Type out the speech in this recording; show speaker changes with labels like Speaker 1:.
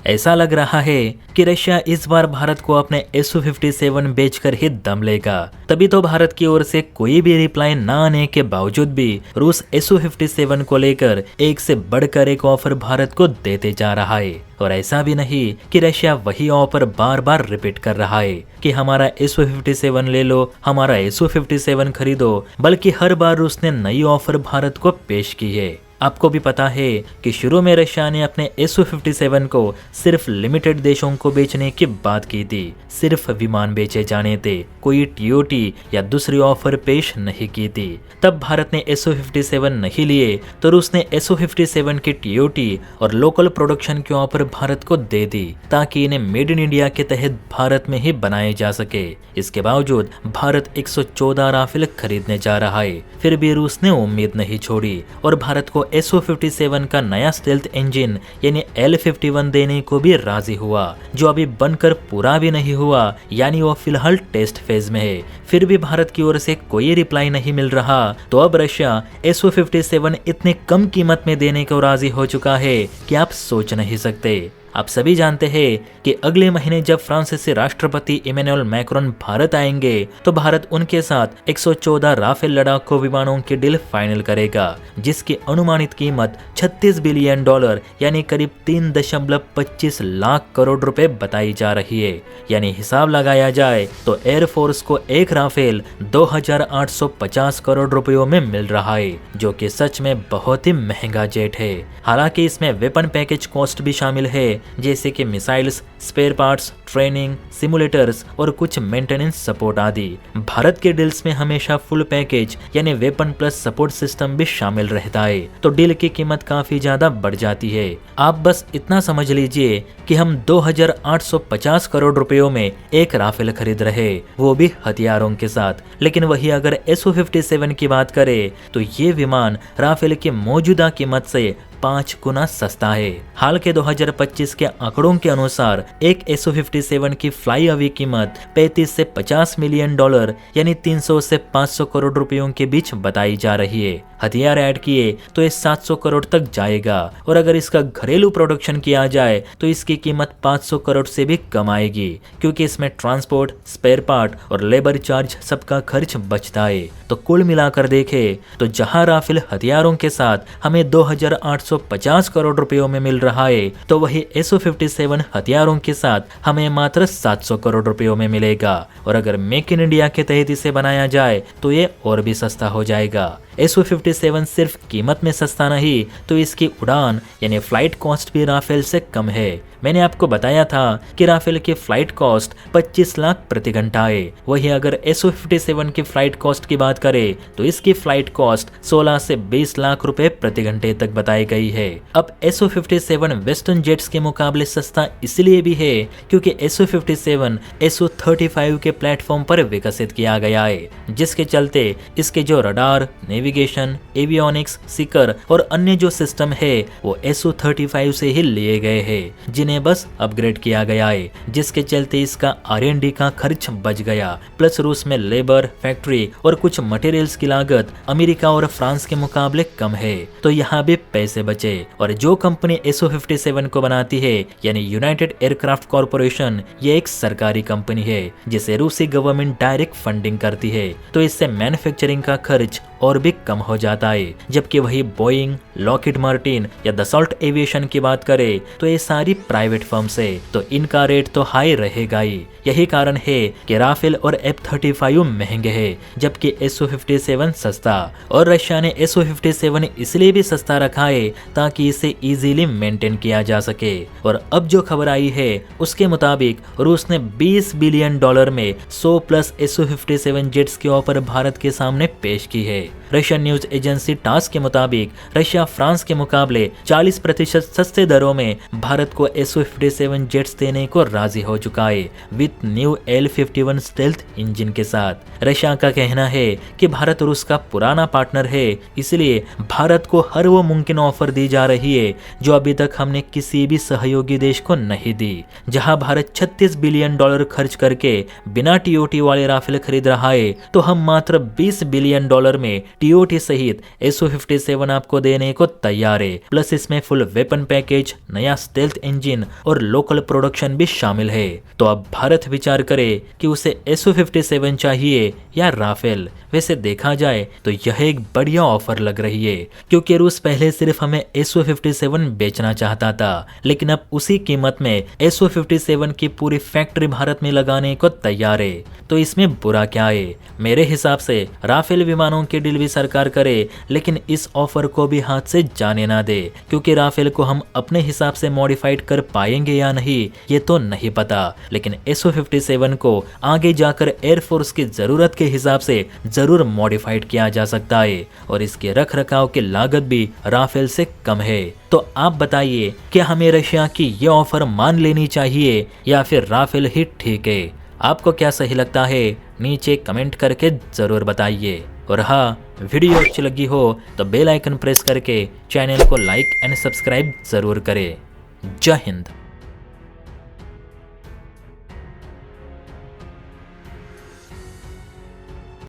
Speaker 1: ऐसा लग रहा है कि रशिया इस बार भारत को अपने Su-57 बेचकर ही दम लेगा। तभी तो भारत की ओर से कोई भी रिप्लाई न आने के बावजूद भी रूस Su-57 को लेकर एक से बढ़कर एक ऑफर भारत को देते जा रहा है। और ऐसा भी नहीं कि रशिया वही ऑफर बार बार रिपीट कर रहा है कि हमारा Su-57 ले लो, हमारा Su-57 खरीदो, बल्कि हर बार रूस ने नई ऑफर भारत को पेश की है। आपको भी पता है कि शुरू में रशिया ने अपने Su-57 को सिर्फ लिमिटेड देशों को बेचने की बात की थी, सिर्फ विमान बेचे जाने थे, कोई टीओटी या दूसरी ऑफर पेश नहीं की थी। तब भारत ने Su-57 नहीं लिए तो रूस ने Su-57 की टीओटी और लोकल प्रोडक्शन की ऑफर भारत को दे दी ताकि इन्हें मेड इन इंडिया के तहत भारत में ही बनाए जा सके। इसके बावजूद भारत 114 राफेल खरीदने जा रहा है, फिर भी रूस ने उम्मीद नहीं छोड़ी और भारत को Su-57 का नया स्टेल्थ इंजन यानी L-51 देने को भी राजी हुआ, जो अभी बनकर पूरा भी नहीं हुआ, यानी वो फिलहाल टेस्ट फेज में है। फिर भी भारत की ओर से कोई रिप्लाई नहीं मिल रहा, तो अब रशिया Su-57 इतने कम कीमत में देने को राजी हो चुका है कि आप सोच नहीं सकते। आप सभी जानते हैं कि अगले महीने जब फ्रांसीसी राष्ट्रपति इमैनुअल मैक्रोन भारत आएंगे तो भारत उनके साथ 114 राफेल लड़ाकू विमानों की डील फाइनल करेगा, जिसकी अनुमानित कीमत $36 बिलियन यानी करीब 3.25 लाख करोड़ रुपए बताई जा रही है। यानी हिसाब लगाया जाए तो एयरफोर्स को एक राफेल 2,850 करोड़ रुपयों में मिल रहा है, जो कि सच में बहुत ही महंगा जेट है। हालांकि इसमें वेपन पैकेज कॉस्ट भी शामिल है, जैसे कि missiles, spare parts, training, simulators और कुछ मेंटेनेंस सपोर्ट आदि। भारत के डील्स में हमेशा फुल पैकेज यानी वेपन प्लस सपोर्ट सिस्टम भी शामिल रहता है, तो डील की कीमत काफी ज्यादा बढ़ जाती है। आप बस इतना समझ लीजिए कि हम 2,850 करोड़ रुपयों में एक राफेल खरीद रहे, वो भी हथियारों के साथ। लेकिन वही अगर Su-57 की बात करें तो ये विमान राफेल की मौजूदा कीमत से 5 गुना सस्ता है। हाल के 2025 के आंकड़ों के अनुसार एक Su-57 की फ्लाई अवे कीमत 35 से 50 मिलियन डॉलर यानी 300 से 500 करोड़ रुपयों के बीच बताई जा रही है। हथियार ऐड किए तो ये 700 करोड़ तक जाएगा और अगर इसका घरेलू प्रोडक्शन किया जाए तो इसकी कीमत 500 करोड़ से भी कम आएगी, क्योंकि इसमें ट्रांसपोर्ट, स्पेयर पार्ट और लेबर चार्ज सबका खर्च बचता है। तो कुल मिलाकर देखें तो जहां राफेल हथियारों के साथ हमें 2,850 करोड़ रुपयों में मिल रहा है, तो वही Su-57 हथियारों के साथ हमें मात्र 700 करोड़ रुपयों में मिलेगा। और अगर मेक इन इंडिया के तहत इसे बनाया जाए तो ये और भी सस्ता हो जाएगा। Su-57 सिर्फ कीमत में सस्ता नहीं तो इसकी उड़ान यानी फ्लाइट कॉस्ट भी राफेल से कम है। मैंने आपको बताया था कि राफेल की फ्लाइट कॉस्ट 25 लाख प्रति घंटा है, वही अगर Su-57 की फ्लाइट कॉस्ट की बात करें तो इसकी फ्लाइट कॉस्ट 16 से 20 लाख रुपए प्रति घंटे तक बताई गई है। अब Su-57 वेस्टर्न जेट्स के मुकाबले सस्ता इसलिए भी है क्योंकि Su-57 Su-35 के प्लेटफॉर्म पर विकसित किया गया है, जिसके चलते इसके जो रडार, नेविगेशन, एवियोनिक्स, सीकर और अन्य जो सिस्टम है वो Su-35 से ही लिए गए हैं, जिन्हें बस अपग्रेड किया गया है, जिसके चलते इसका R&D का खर्च बच गया। प्लस रूस में लेबर, फैक्ट्री और कुछ मटेरियल्स की लागत अमेरिका और फ्रांस के मुकाबले कम है, तो यहाँ भी पैसे बचे। और जो कंपनी Su-57 को बनाती है यानी यूनाइटेड एयरक्राफ्ट कॉर्पोरेशन, ये एक सरकारी कंपनी है जिसे रूसी गवर्नमेंट डायरेक्ट फंडिंग करती है, तो इससे मैन्युफैक्चरिंग का खर्च और भी कम हो जाता है। जबकि वही बोइंग, लॉकहीड मार्टिन या दसॉल्ट एविएशन की बात करें तो ये सारी प्राइवेट फर्म्स है, तो इनका रेट तो हाई रहेगा ही। यही कारण है कि राफेल और F-35 महंगे हैं जबकि Su-57 सस्ता। और रशिया ने Su-57 इसलिए भी सस्ता रखा है ताकि इसे इजीली मेंटेन किया जा सके। और अब जो खबर आई है उसके मुताबिक रूस ने $20 बिलियन में 100 प्लस Su-57 जेट्स की ऑफर भारत के सामने पेश की है। रशियन न्यूज एजेंसी टास के मुताबिक रशिया फ्रांस के मुकाबले 40% सस्ते दरों में भारत को Su-57 जेट्स देने को राजी हो चुका है, with new L-51 stealth engine के साथ। रशिया का कहना है कि भारत रूस का पुराना पार्टनर है, इसलिए भारत को हर वो मुमकिन ऑफर दी जा रही है जो अभी तक हमने किसी भी सहयोगी देश को नहीं दी। जहां भारत $36 बिलियन खर्च करके बिना टीओटी वाले राफेल खरीद रहा है, तो हम मात्र $20 बिलियन में टीओटी सहित SU-57 आपको देने को तैयार है। प्लस इसमें फुल वेपन पैकेज, नया स्टेल्थ इंजन और लोकल प्रोडक्शन भी शामिल है। तो अब भारत विचार करे कि उसे SU-57 चाहिए या राफेल। वैसे देखा जाए तो यह एक बढ़िया ऑफर लग रही है, क्योंकि रूस पहले सिर्फ हमें SU-57 बेचना चाहता था, लेकिन अब उसी कीमत में SU-57 की पूरी फैक्ट्री भारत में लगाने को तैयार है। तो इसमें बुरा क्या है? मेरे हिसाब से राफेल विमानों की डील भी सरकार करे, लेकिन इस ऑफर को भी हाथ से जाने ना दे, क्योंकि राफेल को हम अपने हिसाब से मॉडिफाइड कर पाएंगे या नहीं ये तो नहीं पता, लेकिन SU-57 को आगे जाकर एयरफोर्स की जरूरत के हिसाब से जरूर मॉडिफाइड किया जा सकता है और इसके रख रखाव की लागत भी राफेल से कम है। तो आप बताइए, क्या हमें रशिया की ये ऑफर मान लेनी चाहिए या फिर राफेल ही ठीक है? आपको क्या सही लगता है? नीचे कमेंट करके जरूर बताइए। और हाँ, वीडियो अच्छी लगी हो तो बेल आइकन प्रेस करके चैनल को लाइक एंड सब्सक्राइब जरूर करें। जय हिंद।